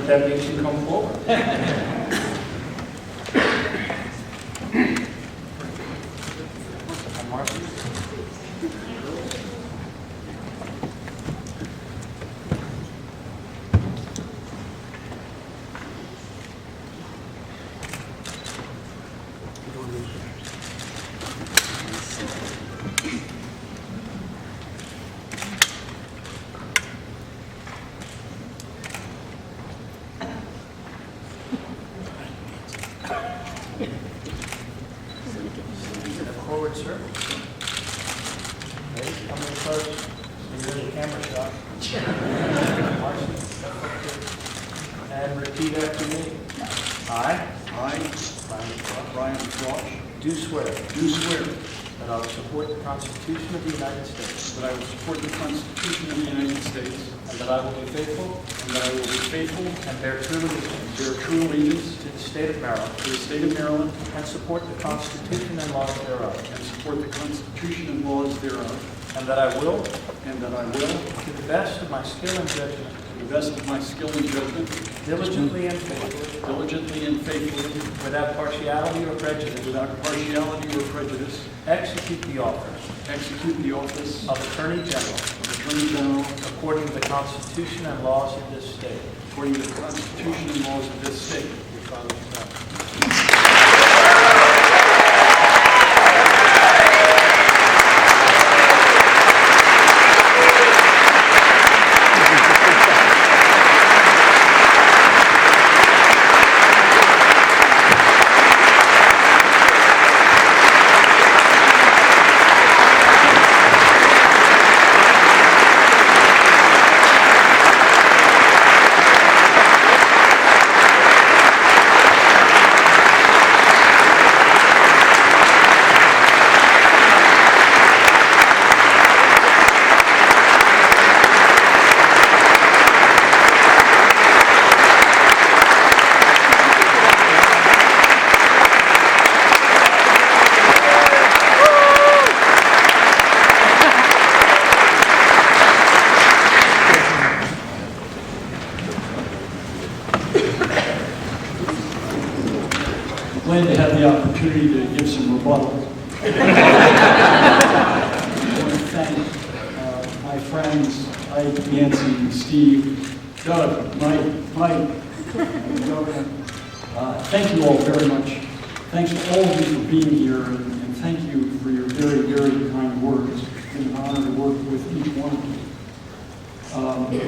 that makes you come forward. And Marcy? Forward, sir. Okay, I'm going to start. So you're the camera shot. Marcy. And repeat after me. I, Brian Frosh, do swear do swear that I will support the Constitution of the United States, that I will support the Constitution of the United States, and that I will be faithful and that I will be faithful and bear true allegiance bear true allegiance to the state of Maryland, to the state of Maryland, and support the Constitution and laws thereof, and support the Constitution and laws thereof, and that I will, and that I will, to the best of my skill and judgment, to the best of my skill and judgment, diligently and faithfully, without partiality or prejudice, partiality or prejudice, execute the office execute the office of Attorney General of Attorney General according to the Constitution and laws of this state. according to the Constitution and laws of this state. Your father's son. Glad to have the opportunity to give some rebuttal. I want to thank my friends, Ike, Nancy, Steve, Doug, Mike, and Governor. Thank you all very much. Thanks to all of you for being here, and thank you for your very, very kind words. It's been an honor to work with each one of you.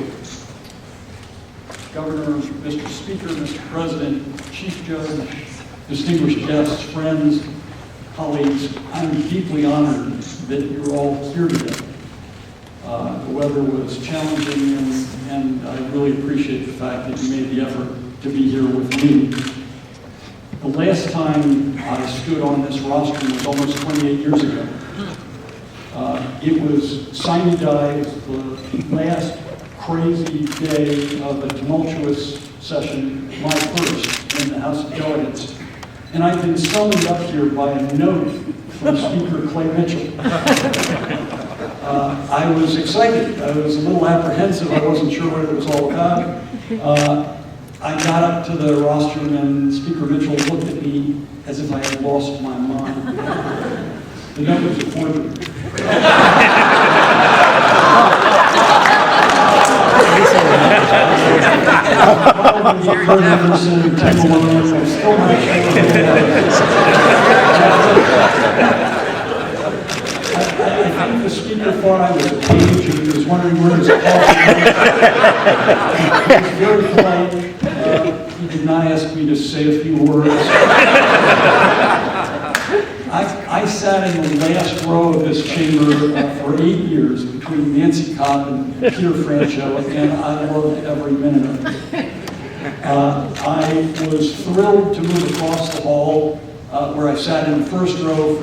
Governor, Mr. Speaker, Mr. President, Chief Judge, distinguished guests, friends, colleagues, I'm deeply honored that you're all here today. The weather was challenging, and I really appreciate the fact that you made the effort to be here with me. The last time I stood on this rostrum was almost 28 years ago. It was sine die, it was the last crazy day of a tumultuous session, my first in the House of Delegates. And I've been summoned up here by a note from Speaker Clay Mitchell. I was excited. I was a little apprehensive. I wasn't sure what it was all about. I got up to the rostrum and Speaker Mitchell looked at me as if I had lost my mind. The note was a forgery. I think the speaker thought I was a page and he was wondering where his coffee was. He was very polite. He did not ask me to say a few words. I sat in the last row of this chamber for 8 years between Nancy Cobb and Peter Franchot, and I loved every minute of it. I was thrilled to move across the hall where I sat in the first row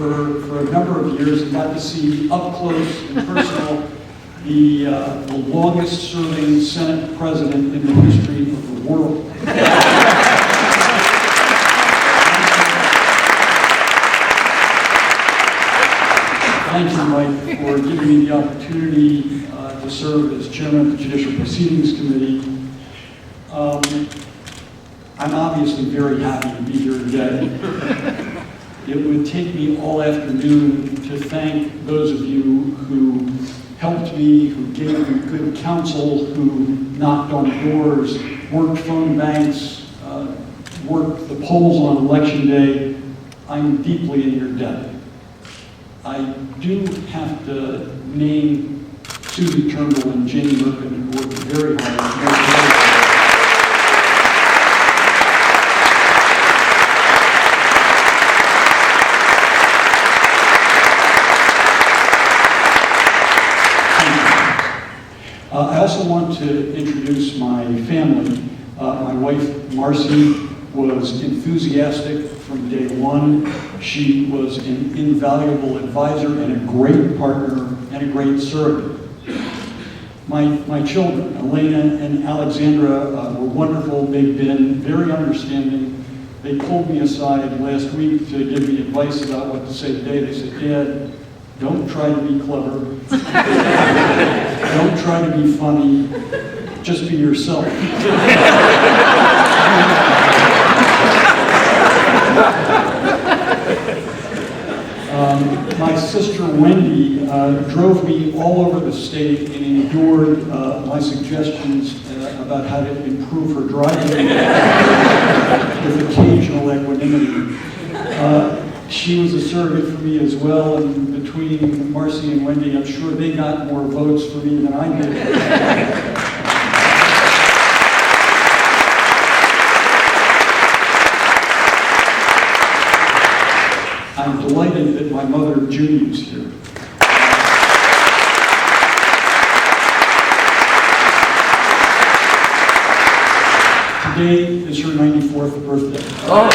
for a number of years and got to see up close and personal the longest serving Senate president in the history of the world. Thank you, Mike, for giving me the opportunity to serve as chairman of the Judicial Proceedings Committee. I'm obviously very happy to be here today. It would take me all afternoon to thank those of you who helped me, who gave me good counsel, who knocked on doors, worked phone banks, worked the polls on election day. I'm deeply in your debt. I do have to name Susie Turnbull and Janie Merkin, who worked very hard to make it. I also want to introduce my family. My wife, Marcy, was enthusiastic from day one. She was an invaluable advisor and a great partner and a great surrogate. My children, Elena and Alexandra, were wonderful. They've been very understanding. They pulled me aside last week to give me advice about what to say today. They said, Dad, don't try to be clever. Don't try to be funny. Just be yourself. My sister Wendy drove me all over the state and endured my suggestions about how to improve her driving with occasional equanimity. She was a surrogate for me as well, and between Marcy and Wendy, I'm sure they got more votes for me than I did. I'm delighted that my mother, Judy, is here. Today is her 94th birthday. Oh.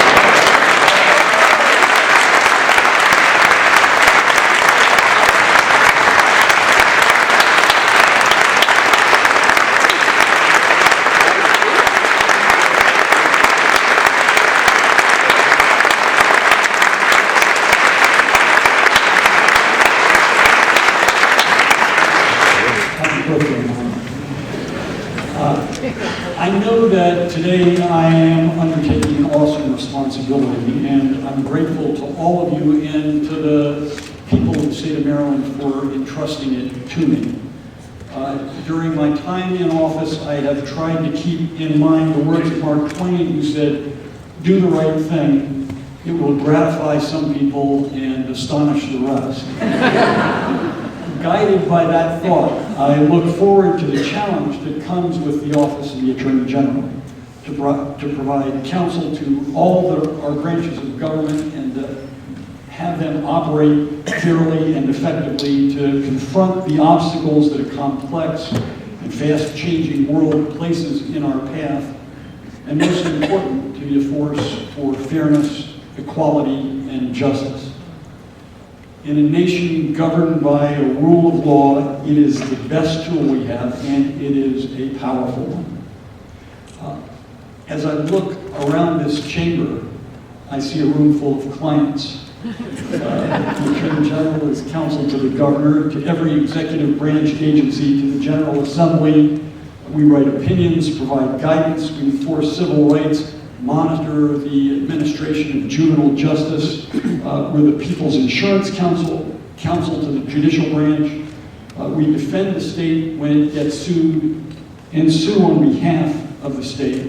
I know that today I am undertaking an awesome responsibility, and I'm grateful to all of you and to the people of the state of Maryland for entrusting it to me. During my time in office, I have tried to keep in mind the words of Mark Twain, who said, "Do the right thing. It will gratify some people and astonish the rest." Guided by that thought, I look forward to the challenge that comes with the Office of the Attorney General to provide counsel to all our branches of government and to have them operate fairly and effectively to confront the obstacles that a complex and fast-changing world places in our path, and most important, to be a force for fairness, equality, and justice. In a nation governed by a rule of law, it is the best tool we have, and it is a powerful one. As I look around this chamber, I see a room full of clients. The Attorney General is counsel to the governor, to every executive branch agency, to the General Assembly. We write opinions, provide guidance, we enforce civil rights, monitor the administration of juvenile justice. We're the People's Insurance Council to the judicial branch. We defend the state when it gets sued, and sue on behalf of the state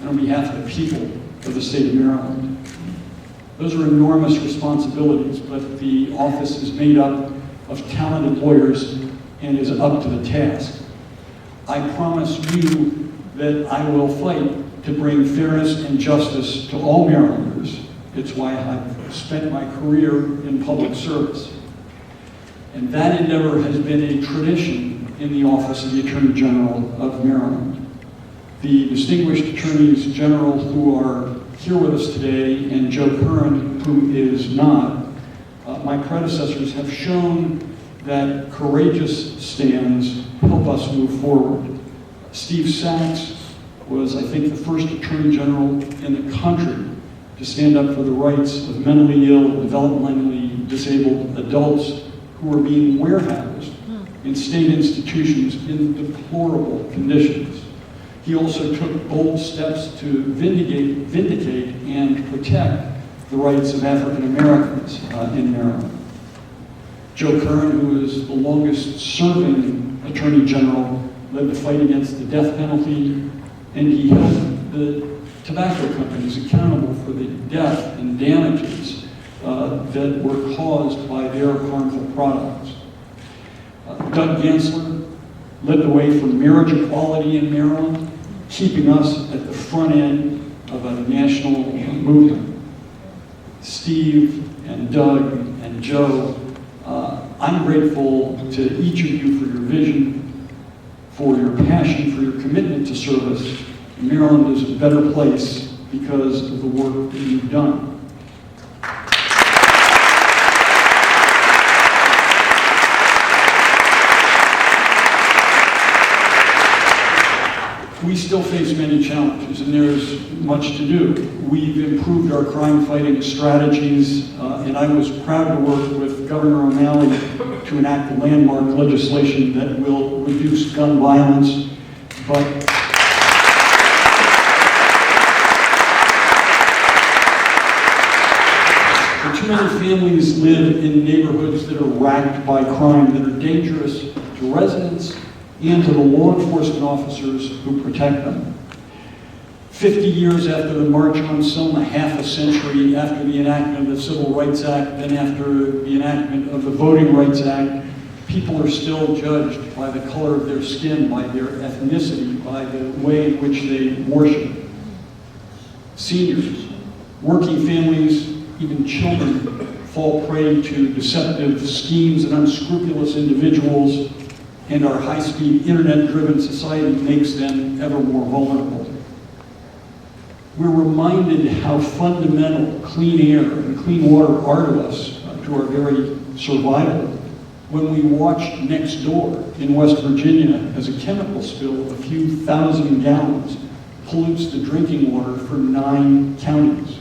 and on behalf of the people of the state of Maryland. Those are enormous responsibilities, but the office is made up of talented lawyers and is up to the task. I promise you that I will fight to bring fairness and justice to all Marylanders. It's why I've spent my career in public service. And that endeavor has been a tradition in the Office of the Attorney General of Maryland. The distinguished attorneys general who are here with us today, and Joe Curran, who is not, my predecessors have shown that courageous stands help us move forward. Steve Sachs was, I think, the first Attorney General in the country to stand up for the rights of mentally ill and developmentally disabled adults who were being warehoused in state institutions in deplorable conditions. He also took bold steps to vindicate and protect the rights of African Americans in Maryland. Joe Curran, who is the longest serving Attorney General, led the fight against the death penalty, and he held the tobacco companies accountable for the death and damages that were caused by their harmful products. Doug Gansler led the way for marriage equality in Maryland, keeping us at the front end of a national movement. Steve and Doug and Joe, I'm grateful to each of you for your vision, for your passion, for your commitment to service. Maryland is a better place because of the work that you've done. We still face many challenges, and there's much to do. We've improved our crime-fighting strategies, and I was proud to work with Governor O'Malley to enact landmark legislation that will reduce gun violence, but too many families live in neighborhoods that are racked by crime, that are dangerous to residents and to the law enforcement officers who protect them. 50 years after the March on Selma, half a century after the enactment of the Civil Rights Act, then after the enactment of the Voting Rights Act, people are still judged by the color of their skin, by their ethnicity, by the way in which they worship. Seniors, working families, even children fall prey to deceptive schemes and unscrupulous individuals, and our high-speed, internet-driven society makes them ever more vulnerable. We're reminded how fundamental clean air and clean water are to us, to our very survival, when we watch next door in West Virginia as a chemical spill of a few thousand gallons pollutes the drinking water for 9 counties.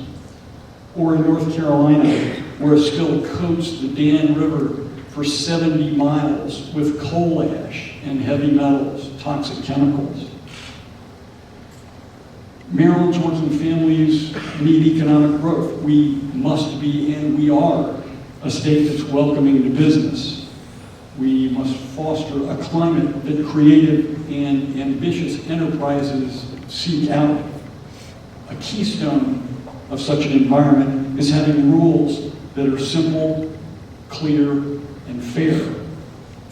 Or in North Carolina, where a spill coats the Dan River for 70 miles with coal ash and heavy metals, toxic chemicals. Maryland's working families need economic growth. We must be, and we are, a state that's welcoming to business. We must foster a climate that creative and ambitious enterprises seek out. A keystone of such an environment is having rules that are simple, clear, and fair.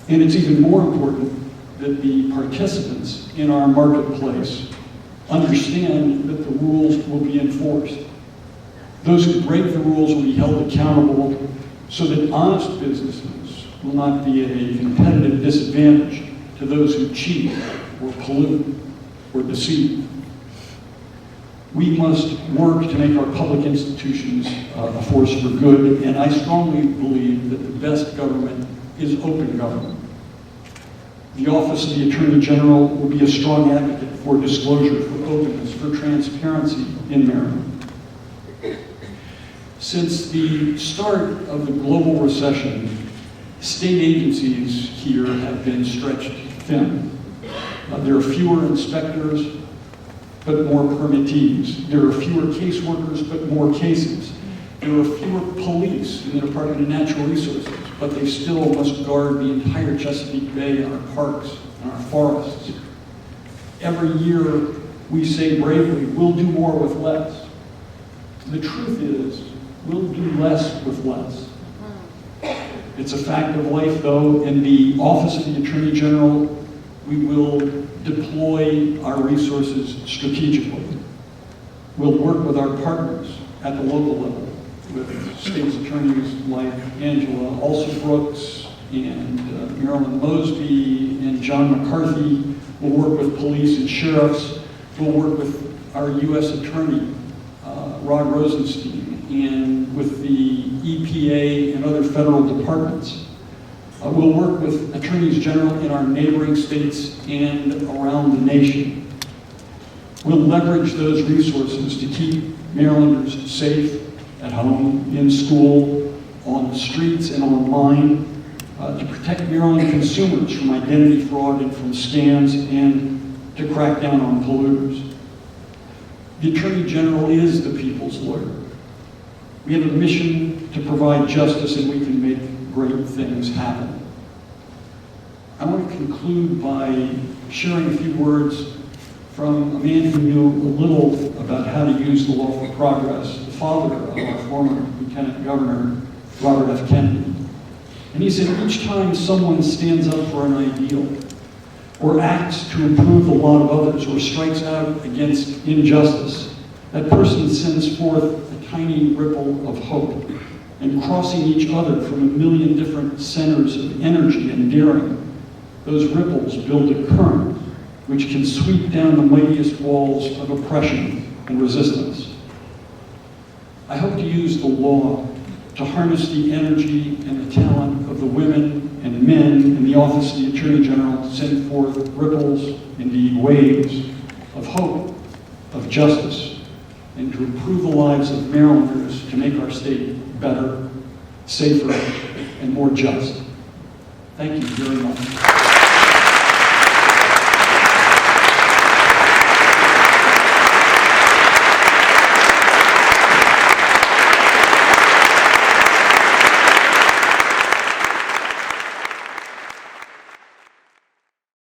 And it's even more important that the participants in our marketplace understand that the rules will be enforced. Those who break the rules will be held accountable so that honest businesses will not be at a competitive disadvantage to those who cheat or pollute or deceive. We must work to make our public institutions a force for good, and I strongly believe that the best government is open government. The Office of the Attorney General will be a strong advocate for disclosure, for openness, for transparency in Maryland. Since the start of the global recession, state agencies here have been stretched thin. There are fewer inspectors, but more permittees. There are fewer caseworkers, but more cases. There are fewer police in the Department of Natural Resources, but they still must guard the entire Chesapeake Bay and our parks and our forests. Every year, we say bravely, we'll do more with less. The truth is, we'll do less with less. It's a fact of life, though. In the Office of the Attorney General, we will deploy our resources strategically. We'll work with our partners at the local level, with state's attorneys like Angela Alsop-Brooks and Marilyn Mosby and John McCarthy. We'll work with police and sheriffs. We'll work with our U.S. Attorney, Rod Rosenstein, and with the EPA and other federal departments. We'll work with attorneys general in our neighboring states and around the nation. We'll leverage those resources to keep Marylanders safe at home, in school, on the streets, and online, to protect Maryland consumers from identity fraud and from scams, and to crack down on polluters. The Attorney General is the people's lawyer. We have a mission to provide justice, and we can make great things happen. I want to conclude by sharing a few words from a man who knew a little about how to use the law for progress, the father of our former Lieutenant Governor, Robert F. Kennedy. And he said, each time someone stands up for an ideal, or acts to improve the lot of others, or strikes out against injustice, that person sends forth a tiny ripple of hope, and crossing each other from a million different centers of energy and daring, those ripples build a current which can sweep down the mightiest walls of oppression and resistance. I hope to use the law to harness the energy and the talent of the women and men in the office of the Attorney General to send forth ripples, indeed waves, of hope, of justice, and to improve the lives of Marylanders to make our state better, safer, and more just. Thank you very much.